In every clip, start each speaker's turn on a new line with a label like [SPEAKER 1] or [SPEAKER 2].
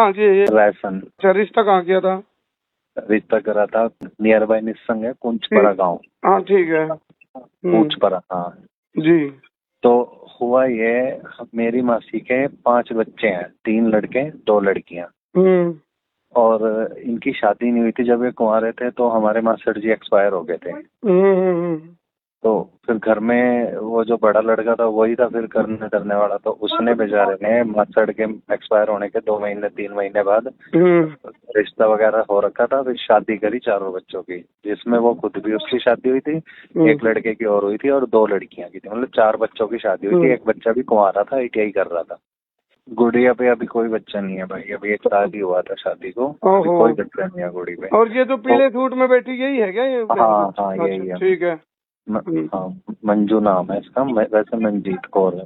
[SPEAKER 1] कहाँ की है ये?
[SPEAKER 2] रायसन।
[SPEAKER 1] अच्छा, रिश्ता कहाँ किया था?
[SPEAKER 2] रिश्ता करा था नियर बाय निस्संग है, कुंचपरा गाँव।
[SPEAKER 1] हाँ ठीक है।
[SPEAKER 2] कुंचपरा, हाँ
[SPEAKER 1] जी।
[SPEAKER 2] तो हुआ ये, मेरी मासी के 5 बच्चे हैं, 3 लड़के 2 लड़कियां। और इनकी शादी नहीं हुई थी जब ये कुंवारे थे, तो हमारे मास्टर जी एक्सपायर हो गए थे। तो फिर घर में वो जो बड़ा लड़का था वही था फिर करने वाला, तो उसने बेचारे ने मास्टर के एक्सपायर होने के 2 महीने 3 महीने बाद रिश्ता वगैरह हो रखा था, फिर शादी करी 4 बच्चों की, जिसमें वो खुद भी, उसकी शादी हुई थी, एक लड़के की और हुई थी और 2 लड़कियां की थी, मतलब 4 बच्चों की शादी हुई थी। एक बच्चा भी कुंवारा था, ITI कर रहा था। गुड़िया पे अभी कोई बच्चा नहीं है भाई, अभी 1 साल ही हुआ था शादी को, अभी कोई बच्चा नहीं है गुड़ी पे।
[SPEAKER 1] और ये जो पीले सूट में बैठी यही है क्या ये?
[SPEAKER 2] हाँ हाँ यही है।
[SPEAKER 1] ठीक है।
[SPEAKER 2] हाँ मंजू नाम है इसका, वैसे मंजीत कौर है।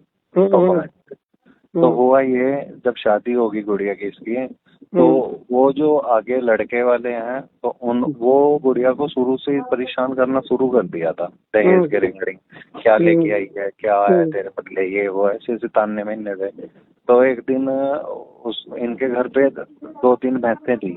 [SPEAKER 2] तो हुआ ये, जब शादी होगी गुड़िया की इसकी, तो वो जो आगे लड़के वाले हैं, तो वो गुड़िया को शुरू से ही परेशान करना शुरू कर दिया था दहेज के रिगार्डिंग, क्या लेके आई है, क्या है तेरे बदले, ये वो ऐसे तानने में थे। तो एक दिन इनके घर पे 2-3 भैंसें थी,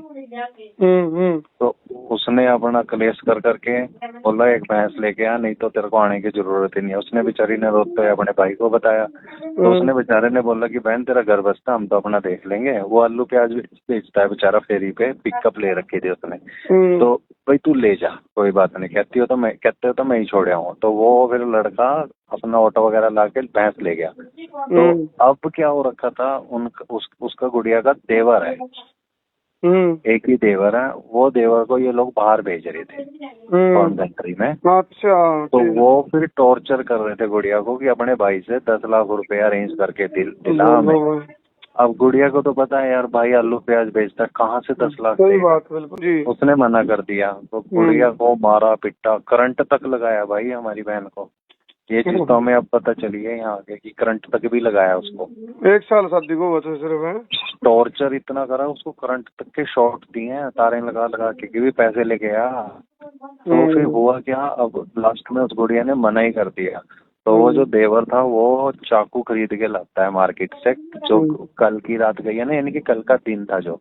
[SPEAKER 2] तो उसने अपना कलेश कर करके बोला एक भैंस लेके आ, नहीं तो तेरे को आने की जरूरत ही नहीं है। उसने बेचारी ने रोते हुए अपने भाई को बताया, तो उसने बेचारे ने बोला कि बहन तेरा घर बसता, हम तो अपना देख लेंगे। वो आलू प्याज बेचता है बेचारा, फेरी पे पिकअप ले रखी थी उसने। तो भाई तू ले जा, कोई बात नहीं, कहते हो तो मैं ही छोड़ आऊँ। तो वो फिर लड़का अपना ऑटो वगैरह लाके भैंस ले गया। तो अब क्या हो रखा था, उसका गुड़िया का देवर है, एक ही देवर है, वो देवर को ये लोग बाहर भेज रहे थे फॉरेन कंट्री में।
[SPEAKER 1] अच्छा।
[SPEAKER 2] तो वो फिर टॉर्चर कर रहे थे गुड़िया को कि अपने भाई से 10 लाख रुपए अरेंज करके दिला हमें। अब गुड़िया को तो पता है यार भाई आलू प्याज बेचता है, कहाँ से 10 लाख
[SPEAKER 1] सही बात, बिल्कुल जी।
[SPEAKER 2] उसने मना कर दिया, तो गुड़िया को मारा पिटा, करंट तक लगाया भाई हमारी बहन को। ये चीज तो हमें अब पता चली है यहाँ के कि करंट तक भी लगाया उसको।
[SPEAKER 1] 1 साल शादी को हुआ था सिर्फ है।
[SPEAKER 2] टॉर्चर इतना करा उसको, करंट तक के शॉट दिए हैं, तारें लगा लगा के भी पैसे ले गया। तो फिर हुआ क्या, अब लास्ट में उस गुड़िया ने मना ही कर दिया। तो वो जो देवर था वो चाकू खरीद के लाता है मार्केट से, जो कल की रात गई है ना, यानी कि कल का दिन था जो,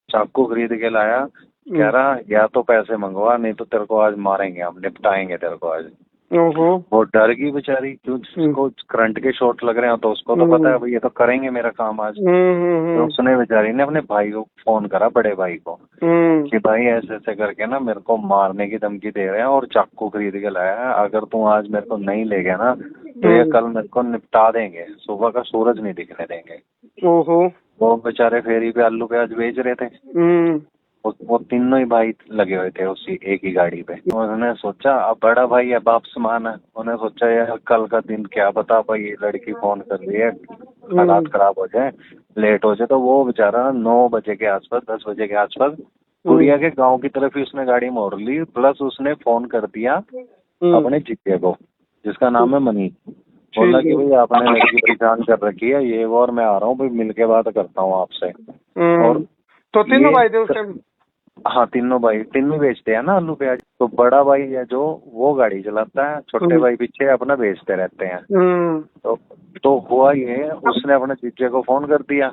[SPEAKER 2] चाकू खरीद के लाया, कह रहा या तो पैसे मंगवा, नहीं तो तेरे को आज मारेंगे, हम निपटाएंगे तेरे को आज। वो डर गई बेचारी, क्यों जिसको करंट के शॉट लग रहे हैं, तो उसको तो पता है भाई ये तो करेंगे मेरा काम आज। तो उसने बेचारी ने अपने भाई को फोन करा, बड़े भाई को, कि भाई ऐसे ऐसे करके ना मेरे को मारने की धमकी दे रहे हैं और चाकू खरीद के लाया है, अगर तू आज मेरे को नहीं ले गया ना तो ये कल मेरे को निपटा देंगे, सुबह का सूरज नहीं दिखने देंगे। वो बेचारे फेरी पे आलू प्याज बेच रहे थे, वो तीनों ही भाई लगे हुए थे उसी एक ही गाड़ी पे। उन्होंने सोचा, अब बड़ा भाई है बाप समान है, उन्होंने सोचा यार कल का दिन क्या बता भाई, ये लड़की फोन कर रही है, हालात खराब हो जाए, लेट हो जाए। तो वो बेचारा 9 बजे के आसपास 10 बजे के आसपास गुड़िया के गांव की तरफ ही उसने गाड़ी मोड़ ली, प्लस उसने फोन कर दिया अपने जीजे को, जिसका नाम है मनीष। बोला कि भाई आपने लड़की परेशान कर रखी है ये वो, और मैं आ रहा हूँ भाई, मिल के बात करता हूँ आपसे। और
[SPEAKER 1] तो तीनों भाई थे उस टाइम?
[SPEAKER 2] हाँ तीनों भाई, तीनों बेचते हैं ना आलू प्याज। तो बड़ा भाई है जो, वो गाड़ी चलाता है, छोटे भाई पीछे अपना बेचते रहते हैं। तो हुआ ये, उसने अपने जीजे को फोन कर दिया।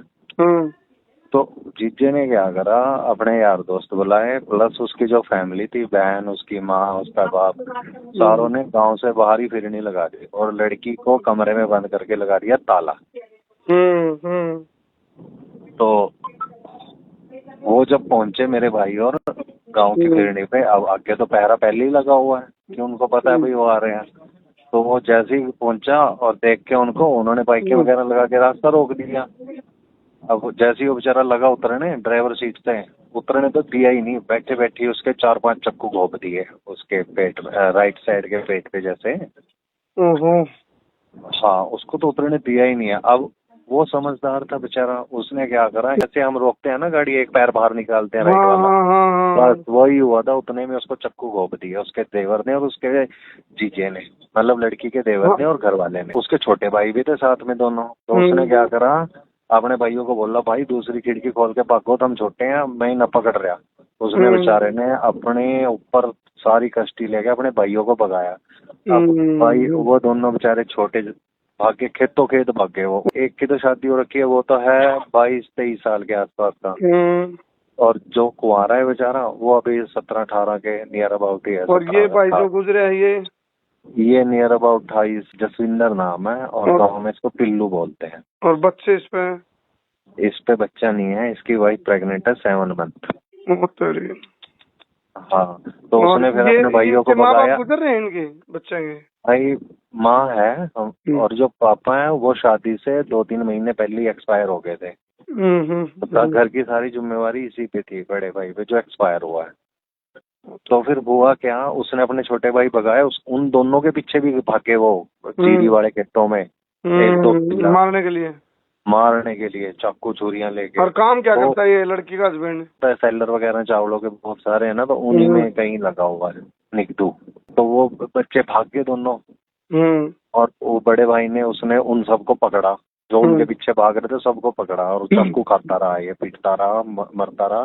[SPEAKER 2] तो जीजे ने क्या करा, अपने यार दोस्त बुलाए, प्लस उसकी जो फैमिली थी, बहन, उसकी माँ, उसका बाप, सारों ने गांव से बाहर ही फिरनी लगा दी और लड़की को कमरे में बंद करके लगा दिया ताला। तो वो जब पहुंचे मेरे भाई और गांव की फिरनी पे, अब आगे तो पहरा पहले ही लगा हुआ है कि उनको पता है भाई वो आ रहे हैं। तो वो जैसे ही पहुंचा और देख के उनको, उन्होंने बाइकें वगैरह लगा के रास्ता रोक दिया। अब जैसे ही वो बेचारा लगा उतरने, ड्राइवर सीट से उतरने तो दिया ही नहीं, बैठे बैठे उसके 4-5 चक्कू घोंप दिए उसके पेट, राइट साइड के पेट पे जैसे। हाँ उसको तो उतरने दिया ही नहीं है। अब वो समझदार था बेचारा, उसने क्या करा, जैसे हम रोकते हैं ना गाड़ी, एक पैर बाहर निकालते हैं राइट वाला, बस वही हुआ था, उतने में उसको चक्कू घोंप दिया उसके देवर ने और उसके जीजे ने, मतलब लड़की के देवर ने और घर वाले ने। उसके छोटे भाई भी थे साथ में दोनों। तो उसने क्या करा, अपने भाइयों को बोला भाई दूसरी खिड़की खोल के भागो, तो हम छोटे हैं, मैं ही न पकड़ रहा। उसने बेचारे ने अपने ऊपर सारी कश्ती लेके अपने भाइयों को भगाया। अब भाई वो दोनों बेचारे छोटे भागे, खेतों खेत भागे। वो एक की तो शादी हो रखी है, वो तो है 22-23 साल के आसपास का। और जो कुंवारा है बेचारा, वो अभी 17-18 के नियर अबाउट ही है।
[SPEAKER 1] और ये भाई जो गुजरे हैं
[SPEAKER 2] ये नियर अबाउट 28, जसविंदर नाम है, और गाँव में इसको पिल्लू बोलते हैं।
[SPEAKER 1] और बच्चे
[SPEAKER 2] इस पे बच्चा नहीं है, इसकी वाइफ प्रेग्नेंट है 7 मंथ। हाँ, तो उसने फिर अपने भाइयों को बताया।
[SPEAKER 1] गुजर रहे हैं इनके बच्चे के?
[SPEAKER 2] भाई माँ है, और जो पापा है वो शादी से 2-3 महीने पहले ही एक्सपायर हो गए थे। तो घर की सारी जिम्मेवारी इसी पे थी, बड़े भाई पे, जो एक्सपायर हुआ है। तो फिर हुआ क्या, उसने अपने छोटे भाई भगाए, उन दोनों के पीछे भी भागे वो चीरी वाले खेतों में, 1-2 मारने के लिए चाकू छुरियां लेके।
[SPEAKER 1] और काम क्या करता है ये लड़की का हस्बैंड?
[SPEAKER 2] सेलर वगैरह चावलों के बहुत सारे हैं ना, तो उन्हीं में कहीं लगा हुआ है निकटू। तो वो बच्चे भाग गए दोनों, और वो बड़े भाई ने उसने उन सबको पकड़ा, जो उनके पीछे भाग रहे थे सबको पकड़ा, और चाकू खाता रहा, ये पीटता रहा, मरता रहा।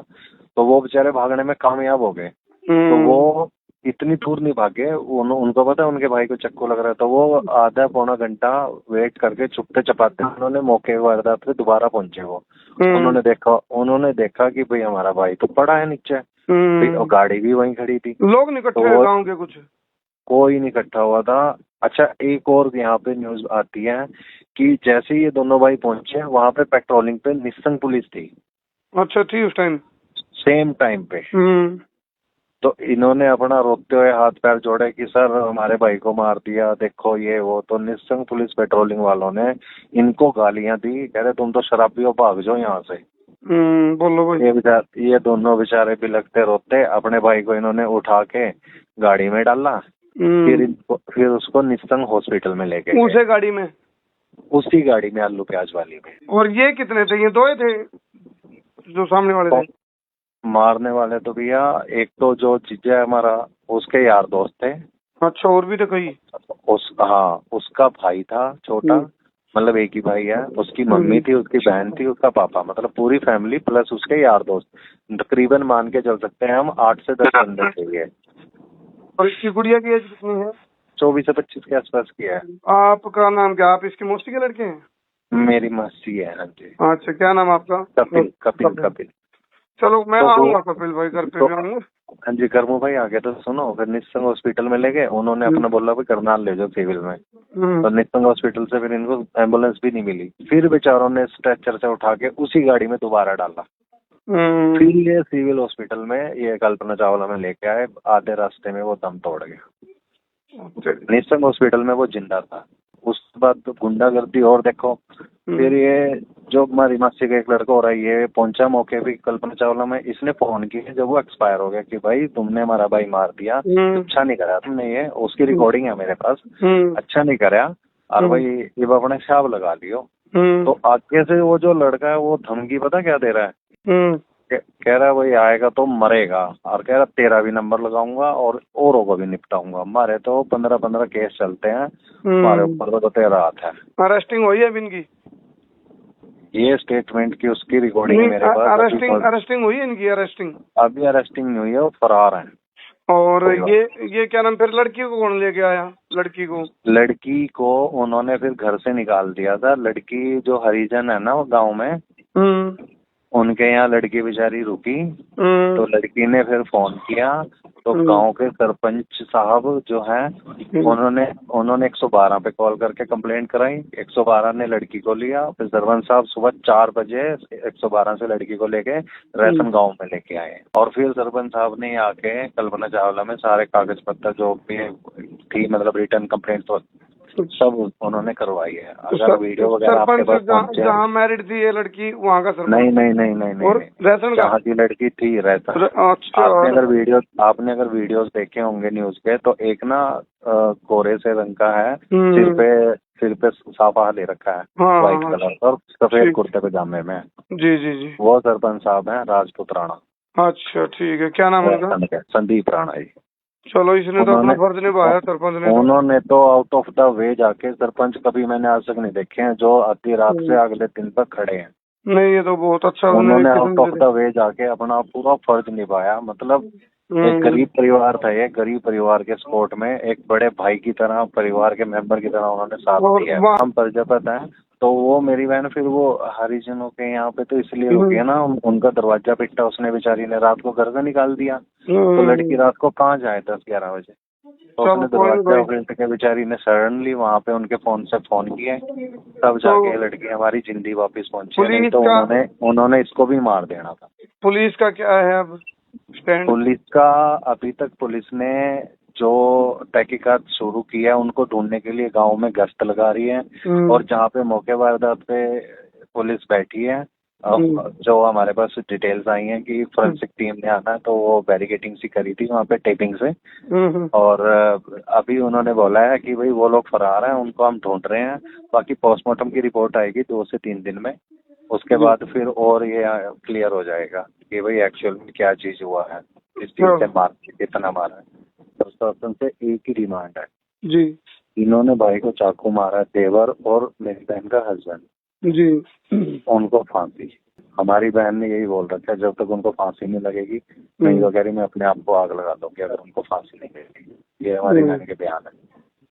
[SPEAKER 2] तो वो बेचारे भागने में कामयाब हो गए। तो वो इतनी दूर नहीं भागे, उनको पता है उनके भाई को चक्कू लग रहा है। तो वो आधा पौना घंटा वेट करके चुपते चपाते उन्होंने मौके वारदात पे दोबारा पहुंचे। वो उन्होंने देखा कि भाई हमारा भाई तो पड़ा है नीचे, और गाड़ी भी वहीं खड़ी थी।
[SPEAKER 1] लोग नहीं इकट्ठे हुए गाँव के? कुछ
[SPEAKER 2] कोई नहीं इकट्ठा हुआ था। अच्छा, एक और यहाँ पे न्यूज आती है कि जैसे ये दोनों भाई पहुंचे, वहाँ पे पेट्रोलिंग पे निस्संग पुलिस थी।
[SPEAKER 1] अच्छा, थी उस टाइम?
[SPEAKER 2] सेम टाइम पे। तो इन्होंने अपना रोते हुए हाथ पैर जोड़े कि सर हमारे भाई को मार दिया, देखो ये वो। तो निस्संग पुलिस पेट्रोलिंग वालों ने इनको गालियां दी, कह रहे तुम तो शराबी हो, भाग जाओ यहाँ से।
[SPEAKER 1] बोलो भाई।
[SPEAKER 2] ये दोनों बेचारे भी लगते रोते, अपने भाई को इन्होंने उठा के गाड़ी में डाला, फिर उसको निस्संग हॉस्पिटल में लेके गए।
[SPEAKER 1] उसी गाड़ी में? उसी
[SPEAKER 2] गाड़ी में, आलू प्याज वाली में।
[SPEAKER 1] और ये कितने थे? ये 2 ही थे जो सामने वाले थे?
[SPEAKER 2] मारने वाले तो भैया, एक तो जो जीजा है हमारा, उसके यार दोस्त थे।
[SPEAKER 1] अच्छा, और भी थे कई?
[SPEAKER 2] हाँ, उसका भाई था छोटा, मतलब एक ही भाई है। उसकी मम्मी थी, उसकी बहन थी, उसका पापा, मतलब पूरी फैमिली प्लस उसके यार दोस्त। तकरीबन मान के चल सकते हैं हम 8 से 10 बंदे चाहिए।
[SPEAKER 1] और इसकी गुड़िया की एज कितनी है?
[SPEAKER 2] 24 से 25 के आसपास की है।
[SPEAKER 1] आपका नाम क्या? आप इसकी मौसी के लड़के हैं?
[SPEAKER 2] मेरी मौसी है। हाँ जी।
[SPEAKER 1] अच्छा, क्या नाम आपका?
[SPEAKER 2] कपिल।
[SPEAKER 1] चलो मैं आऊंगा कपिल भाई घर पे।
[SPEAKER 2] हाँ जी, करमू भाई आगे तो सुनो। फिर निस्संग हॉस्पिटल में ले गए, उन्होंने अपना बोला भाई करनाल ले जाओ सिविल में। तो निस्संग हॉस्पिटल से फिर इनको एम्बुलेंस भी नहीं मिली, फिर बेचारों ने स्ट्रेचर से उठा के उसी गाड़ी में दोबारा डाला। फिर ये सिविल हॉस्पिटल में ये कल्पना चावला में लेके आए, आधे रास्ते में वो दम तोड़ गया। निस्संग हॉस्पिटल में वो जिंदा था। उसके बाद तो गुंडागर्दी और देखो। फिर ये जो हमारी मासी का एक लड़का हो रहा है, ये पहुंचा मौके पे कल्पना चावला में। इसने फोन किया जब वो एक्सपायर हो गया कि भाई तुमने हमारा भाई मार दिया, अच्छा नहीं करा तुमने, ये उसकी रिकॉर्डिंग है मेरे पास, अच्छा नहीं करा, और भाई ये अपने हिसाब लगा लियो। तो आगे से वो जो लड़का है वो धमकी पता क्या दे रहा है? कह रहा है भाई आएगा तो मरेगा, और कह रहा तेरा भी नंबर लगाऊंगा और औरों को भी निपटाऊंगा। हमारे तो 15-15 केस चलते हैं हमारे ऊपर, तो तेरा हाथ है।
[SPEAKER 1] अरेस्टिंग हुई है इनकी? ये
[SPEAKER 2] स्टेटमेंट की उसकी रिकॉर्डिंग मेरे पास।
[SPEAKER 1] अरेस्टिंग हुई है इनकी?
[SPEAKER 2] अभी अरेस्टिंग नहीं हुई है, वो फरार है।
[SPEAKER 1] और ये क्या नाम, फिर लड़की को कौन लेके आया? लड़की को
[SPEAKER 2] उन्होंने फिर घर से निकाल दिया था। लड़की जो हरिजन है ना वो गाँव में, उनके यहाँ लड़की बेचारी रुकी। तो लड़की ने फिर फोन किया, तो गांव के सरपंच साहब जो हैं उन्होंने 112 पे कॉल करके कंप्लेंट कराई। 112 ने लड़की को लिया। फिर सरपंच साहब सुबह 4 बजे 112 से लड़की को लेके रैसन गांव में लेके आए। और फिर सरपंच साहब ने आके कल्पना चावला में सारे कागज पत्र जो भी थी, मतलब रिटर्न कंप्लेंट, तो सब उन्होंने करवाई है। अगर वीडियो वगैरह आपके पास पहुंचे।
[SPEAKER 1] जहाँ मैरिड थी ये लड़की वहाँ का सरपंच?
[SPEAKER 2] नहीं।
[SPEAKER 1] और रैसन
[SPEAKER 2] जहाँ की लड़की थी रैसन।
[SPEAKER 1] अच्छा।
[SPEAKER 2] आपने अगर वीडियोस देखे होंगे न्यूज के, तो एक ना गोरे से रंग का है, सिर पे साफा ले रखा है, व्हाइट कलर, और सफेद कुर्ते पजामे में।
[SPEAKER 1] जी।
[SPEAKER 2] वो सरपंच साहब है राजपूत राणा।
[SPEAKER 1] अच्छा, ठीक है। क्या नाम है उनका?
[SPEAKER 2] संदीप राणा जी।
[SPEAKER 1] चलो, इसने तो अपना फर्ज निभाया सरपंच ने।
[SPEAKER 2] उन्होंने तो आउट ऑफ द वे जाके, सरपंच कभी मैंने आज तक नहीं देखे हैं जो आधी रात से अगले दिन तक खड़े हैं।
[SPEAKER 1] नहीं, ये तो बहुत अच्छा।
[SPEAKER 2] उन्होंने आउट ऑफ द वे जाके अपना पूरा फर्ज निभाया। मतलब एक गरीब परिवार था, ये गरीब परिवार के सपोर्ट में एक बड़े भाई की तरह, परिवार के मेंबर की तरह उन्होंने साथ दिया। हम प्रजापत हैं, तो वो मेरी बहन फिर वो हरिजनों के यहाँ पे तो इसलिए रुकी है ना, उनका दरवाजा पिटा उसने, बेचारी ने रात को घर से निकाल दिया। तो लड़की रात को कहाँ जाए 10-11 बजे, तो उसने दरवाजा उलट के बेचारी ने सडनली वहाँ पे उनके फोन से फोन किया, तब जाके लड़की हमारी जिंदी वापस पहुंची। नहीं तो उन्होंने इसको भी मार देना था।
[SPEAKER 1] पुलिस का क्या है अब स्टैंड? पुलिस
[SPEAKER 2] का अभी तक पुलिस ने जो तहकीकात शुरू किया है, उनको ढूंढने के लिए गांव में गश्त लगा रही है, और जहाँ पे मौके वारदात पे पुलिस बैठी है, जो हमारे पास डिटेल्स आई हैं कि फोरेंसिक टीम ने आना है, तो वो बैरिकेटिंग सी करी थी वहाँ पे टेपिंग से, और अभी उन्होंने बोला है कि भाई वो लोग फरार हैं, उनको हम ढूंढ रहे हैं। बाकी पोस्टमार्टम की रिपोर्ट आएगी 2 से 3 दिन में, उसके बाद फिर और ये क्लियर हो जाएगा कि भाई एक्चुअल में क्या चीज हुआ है, इस चीज से मार कितना मारा है। प्रशासन से एक ही डिमांड है
[SPEAKER 1] जी,
[SPEAKER 2] इन्होंने भाई को चाकू मारा, देवर और मेरी बहन का हस्बैंड
[SPEAKER 1] जी,
[SPEAKER 2] उनको फांसी। हमारी बहन ने यही बोल रखा है, जब तक उनको फांसी नहीं लगेगी नहीं वगैरह मैं अपने आप को आग लगा दूंगी अगर उनको फांसी नहीं लगेगी। ये हमारी बहन के बयान है।